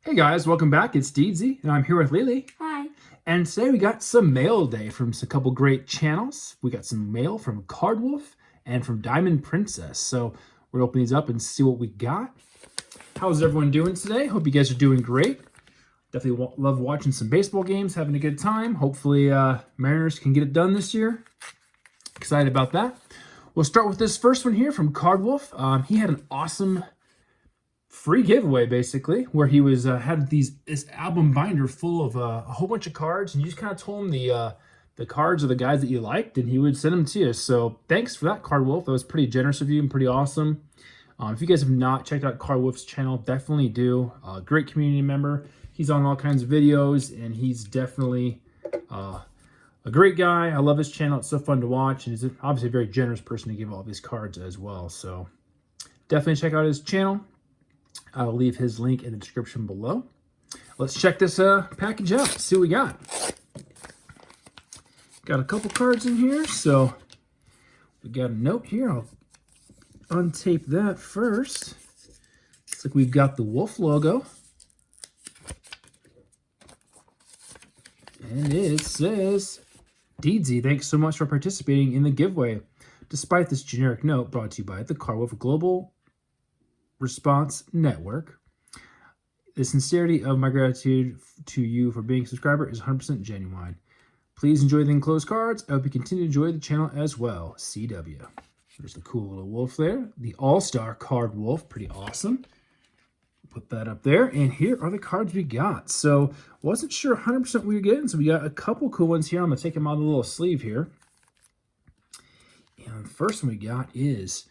Hey guys, welcome back. It's Deedsy, and I'm here with Lily. Hi. And today we got some mail day from a couple great channels. We got some mail from Cardwolf and from Diamond Princess. So we're gonna open these up and see what we got. How's everyone doing today? Hope you guys are doing great. Definitely love watching some baseball games, having a good time. Hopefully Mariners can get it done this year. Excited about that. We'll start with this first one here from Cardwolf. He had an awesome free giveaway basically, where he was had this album binder full of a whole bunch of cards, and you just kind of told him the cards of the guys that you liked, and he would send them to you. So thanks for that, Cardwolf. That was pretty generous of you and pretty awesome. If you guys have not checked out Cardwolf's channel, definitely do. Great community member. He's on all kinds of videos, and he's definitely a great guy. I love his channel. It's so fun to watch, and he's obviously a very generous person to give all these cards as well. So definitely check out his channel. I'll leave his link in the description below. Let's check this package out, see what we got. Got a couple cards in here, so we got a note here. I'll untape that first. Looks like we've got the Wolf logo. And it says, Deedsy, thanks so much for participating in the giveaway. Despite this generic note, brought to you by the Cardwolf Global Response Network. The sincerity of my gratitude to you for being a subscriber is 100% genuine. Please enjoy the enclosed cards. I hope you continue to enjoy the channel as well. CW. There's the cool little wolf there. The All-Star card wolf. Pretty awesome. Put that up there. And here are the cards we got. So wasn't sure 100% what we were getting. So we got a couple cool ones here. I'm going to take them out of the little sleeve here. And the first one we got is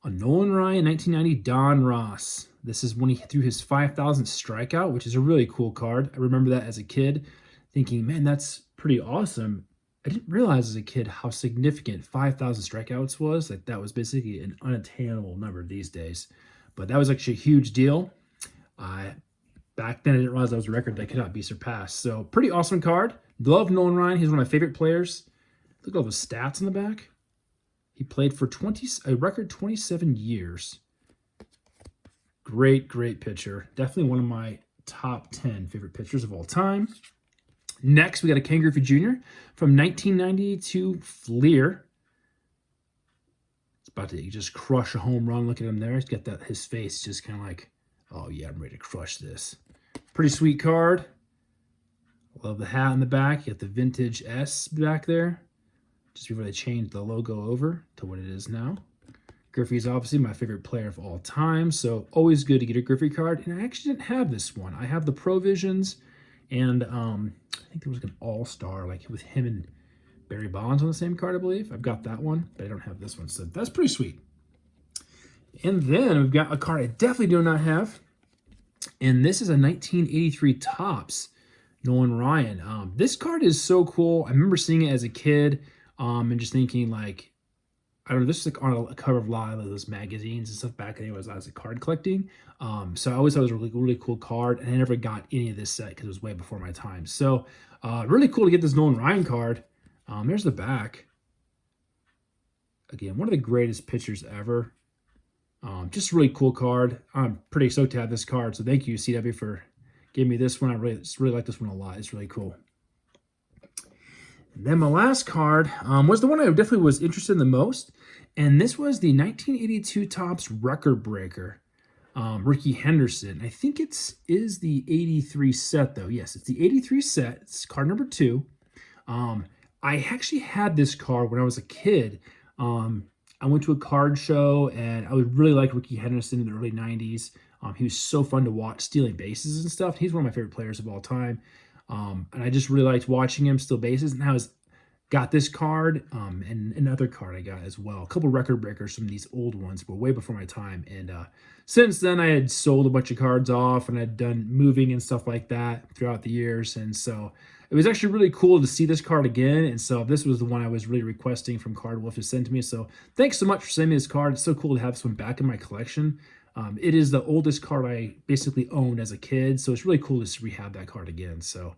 a Nolan Ryan 1990 Don Ross. This is when he threw his 5,000th strikeout, which is a really cool card. I remember that as a kid thinking, man, that's pretty awesome. I didn't realize as a kid how significant 5,000 strikeouts was. Like that was basically an unattainable number these days. But that was actually a huge deal. Back then, I didn't realize that was a record that could not be surpassed. So pretty awesome card. Love Nolan Ryan. He's one of my favorite players. Look at all the stats on the back. He played for a record 27 years. Great, great pitcher. Definitely one of my top 10 favorite pitchers of all time. Next, we got a Ken Griffey Jr. from 1992 Fleer. It's about to just crush a home run. Look at him there. He's got his face just kind of like, oh yeah, I'm ready to crush this. Pretty sweet card. Love the hat in the back. You got the vintage S back there. Just before they changed the logo over to what it is now. Griffey's obviously my favorite player of all time, so always good to get a Griffey card. And I actually didn't have this one. I have the Provisions, and I think there was like an All-Star, like with him and Barry Bonds on the same card, I believe. I've got that one, but I don't have this one, so that's pretty sweet. And then we've got a card I definitely do not have, and this is a 1983 Topps Nolan Ryan. This card is so cool. I remember seeing it as a kid. And just thinking like, I don't know, this is like on a cover of a lot of those magazines and stuff back then as I was card collecting. So I always thought it was a really, really cool card, and I never got any of this set because it was way before my time. So really cool to get this Nolan Ryan card. There's the back. Again, one of the greatest pitchers ever. Just a really cool card. I'm pretty stoked to have this card. So thank you, CW, for giving me this one. I really like this one a lot. It's really cool. Then my last card was the one I definitely was interested in the most, and this was the 1982 Topps Record Breaker, Rickey Henderson. I think is the 83 set, though. Yes, it's the 83 set. It's card number 2. I actually had this card when I was a kid. I went to a card show, and I would really like Rickey Henderson in the early 90s. He was so fun to watch, stealing bases and stuff. He's one of my favorite players of all time. And I just really liked watching him steal bases. And I got this card and another card I got as well. A couple record breakers from these old ones, but way before my time. And since then, I had sold a bunch of cards off, and I'd done moving and stuff like that throughout the years. And so it was actually really cool to see this card again. And so this was the one I was really requesting from Cardwolf to send to me. So thanks so much for sending me this card. It's so cool to have this one back in my collection. It is the oldest card I basically owned as a kid, so it's really cool to rehab that card again. So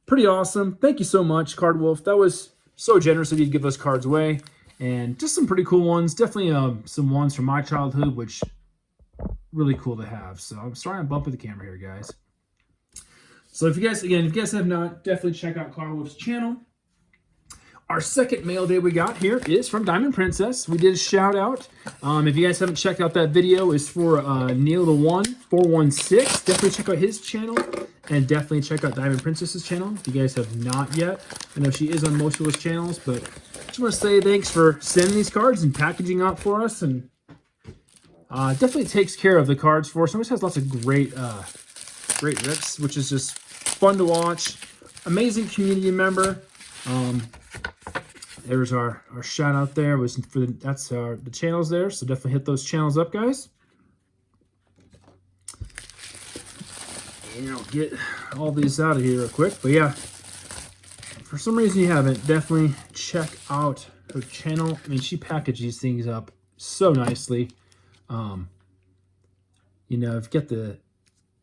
pretty awesome. Thank you so much, Cardwolf. That was so generous of you to give those cards away. And just some pretty cool ones. Definitely some ones from my childhood, which really cool to have. So I'm sorry I'm bumping the camera here, guys. So if you guys have not, definitely check out Carl Wolf's channel. Our second mail day we got here is from Diamond Princess. We did a shout out. If you guys haven't checked out that video, it's for Neil the 416. Definitely check out his channel, and definitely check out Diamond Princess's channel if you guys have not yet. I know she is on most of those channels, but I just want to say thanks for sending these cards and packaging out for us, and definitely takes care of the cards for us. Always has lots of great rips, which is just fun to watch. Amazing community member. There's our shout out there. Was for that's the channels there, so definitely hit those channels up, guys. And I'll get all these out of here real quick. But yeah, for some reason you haven't, definitely check out her channel. I mean, she packaged these things up so nicely. You know, if you get the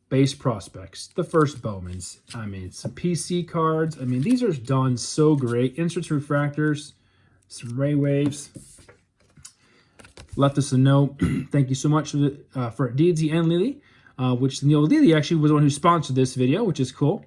base prospects, the first Bowmans, I mean, some PC cards. I mean, these are done so great. Inserts, refractors, some Ray Waves. Left us a note. Thank you so much for Deedsy and Lily, which Lily actually was the one who sponsored this video, which is cool.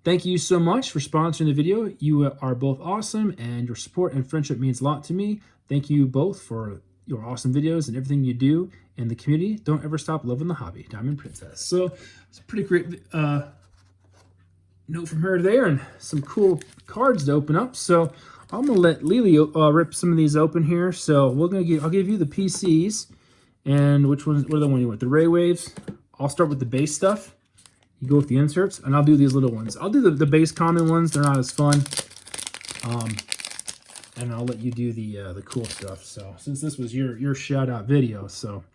Thank you so much for sponsoring the video. You are both awesome, and your support and friendship means a lot to me. Thank you both for your awesome videos and everything you do in the community. Don't ever stop loving the hobby. Diamond Princess. So it's a pretty great note from her there, and some cool cards to open up. So I'm gonna let Lily rip some of these open here. So I'll give you the PCs, and which ones? What are the one you want? The Ray Waves. I'll start with the base stuff. You go with the inserts, and I'll do these little ones. I'll do the base common ones. They're not as fun. And I'll let you do the cool stuff. So since this was your shout out video, so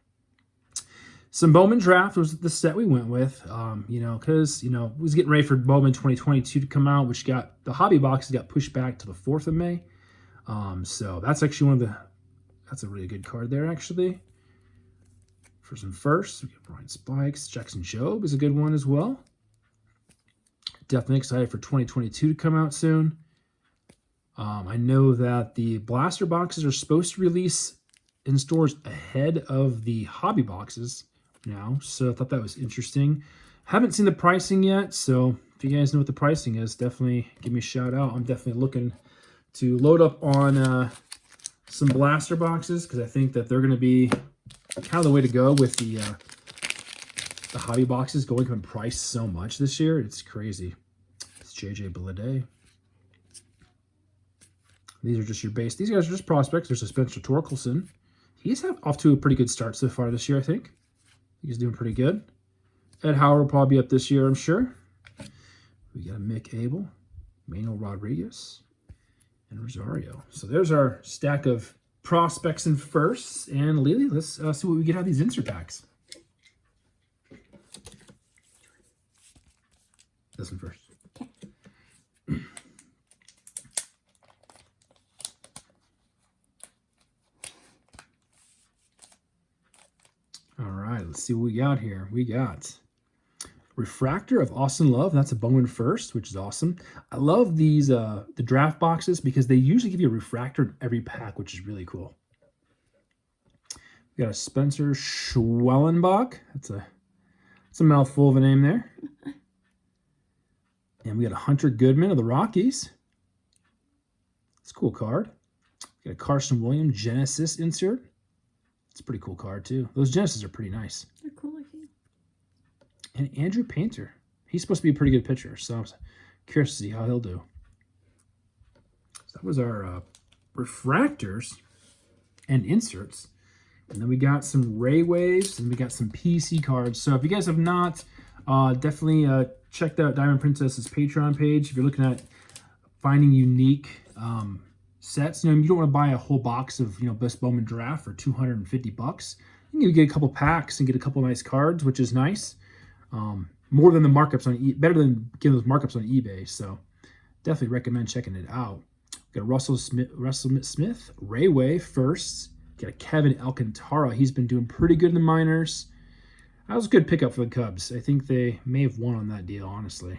some Bowman Draft was the set we went with. You know, because we was getting ready for Bowman 2022 to come out, which got the hobby boxes got pushed back to the 4th of May. So that's actually that's a really good card there actually. For some firsts, we got Brian Spikes. Jackson Jobe is a good one as well. Definitely excited for 2022 to come out soon. I know that the blaster boxes are supposed to release in stores ahead of the hobby boxes now, so I thought that was interesting. Haven't seen the pricing yet, so if you guys know what the pricing is, definitely give me a shout out. I'm definitely looking to load up on some blaster boxes, because I think that they're going to be kind of the way to go with the hobby boxes going from price so much this year. It's crazy. It's JJ Bleday. These are just your base. These guys are just prospects. There's a Spencer Torkelson. He's off to a pretty good start so far this year, I think. He's doing pretty good. Ed Howard will probably be up this year, I'm sure. We got a Mick Abel, Manuel Rodriguez, and Rosario. So there's our stack of prospects and firsts. And Lily, let's see what we get out of these insert packs. This one first. Okay. All right, let's see what we got here. We got Refractor of Austin Love. That's a Bowman first, which is awesome. I love these the draft boxes because they usually give you a refractor in every pack, which is really cool. We got a Spencer Schwellenbach. That's a mouthful of a name there. And we got a Hunter Goodman of the Rockies. It's a cool card. We got a Carson Williams Genesis insert. It's a pretty cool card, too. Those Genesis are pretty nice. They're cool, I think. And Andrew Painter. He's supposed to be a pretty good pitcher, so I'm curious to see how he'll do. So that was our refractors and inserts. And then we got some Ray Waves, and we got some PC cards. So if you guys have not, definitely checked out Diamond Princess's Patreon page. If you're looking at finding unique sets, you don't want to buy a whole box of Best Bowman Draft for $250. You can get a couple packs and get a couple nice cards, which is nice. More than the markups on better than getting those markups on eBay. So definitely recommend checking it out. Got Russell Smith, Ray Way firsts. Got a Kevin Alcantara. He's been doing pretty good in the minors. That was a good pickup for the Cubs. I think they may have won on that deal, honestly.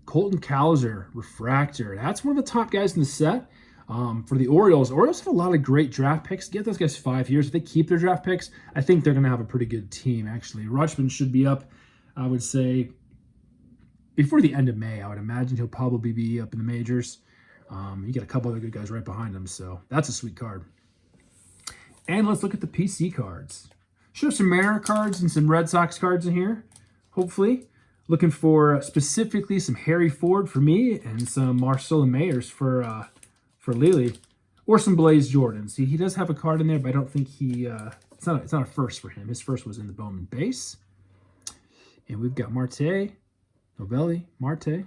Colton Cowser, refractor. That's one of the top guys in the set. For the Orioles, Orioles have a lot of great draft picks. Get those guys 5 years. If they keep their draft picks, I think they're going to have a pretty good team, actually. Rutschman should be up, I would say, before the end of May. I would imagine he'll probably be up in the majors. You get a couple other good guys right behind him, so that's a sweet card. And let's look at the PC cards. Should have some Mariner cards and some Red Sox cards in here, hopefully. Looking for specifically some Harry Ford for me and some Marcelo Mayers for Lily, or some Blaze Jordans. He does have a card in there, but I don't think it's not a first for him. His first was in the Bowman base. And we've got Marte, Novelli, Marte,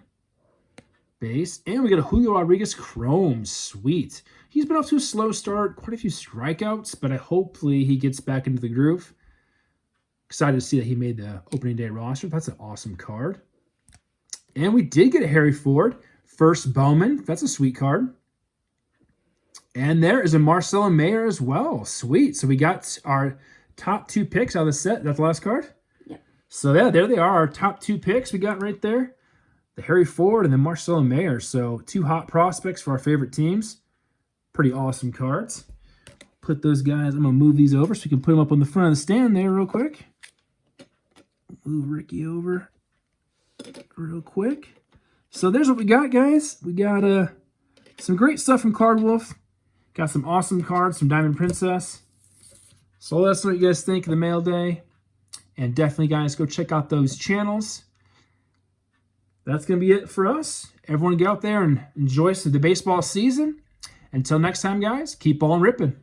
base, and we got a Julio Rodriguez Chrome. Sweet. He's been off to a slow start, quite a few strikeouts, but hopefully he gets back into the groove. Excited to see that he made the opening day roster. That's an awesome card. And we did get a Harry Ford, first Bowman. That's a sweet card. And there is a Marcelo Mayer as well. Sweet. So we got our top 2 picks out of the set. That's the last card? Yeah. So yeah, there they are. Our top 2 picks we got right there. The Harry Ford and the Marcelo Mayer. So 2 hot prospects for our favorite teams. Pretty awesome cards. Put those guys, I'm going to move these over so we can put them up on the front of the stand there real quick. Move Ricky over real quick. So there's what we got, guys. We got some great stuff from Card Wolf. Got some awesome cards from Diamond Princess. So let us know what you guys think of the mail day. And definitely, guys, go check out those channels. That's going to be it for us. Everyone get out there and enjoy the baseball season. Until next time, guys, keep on ripping.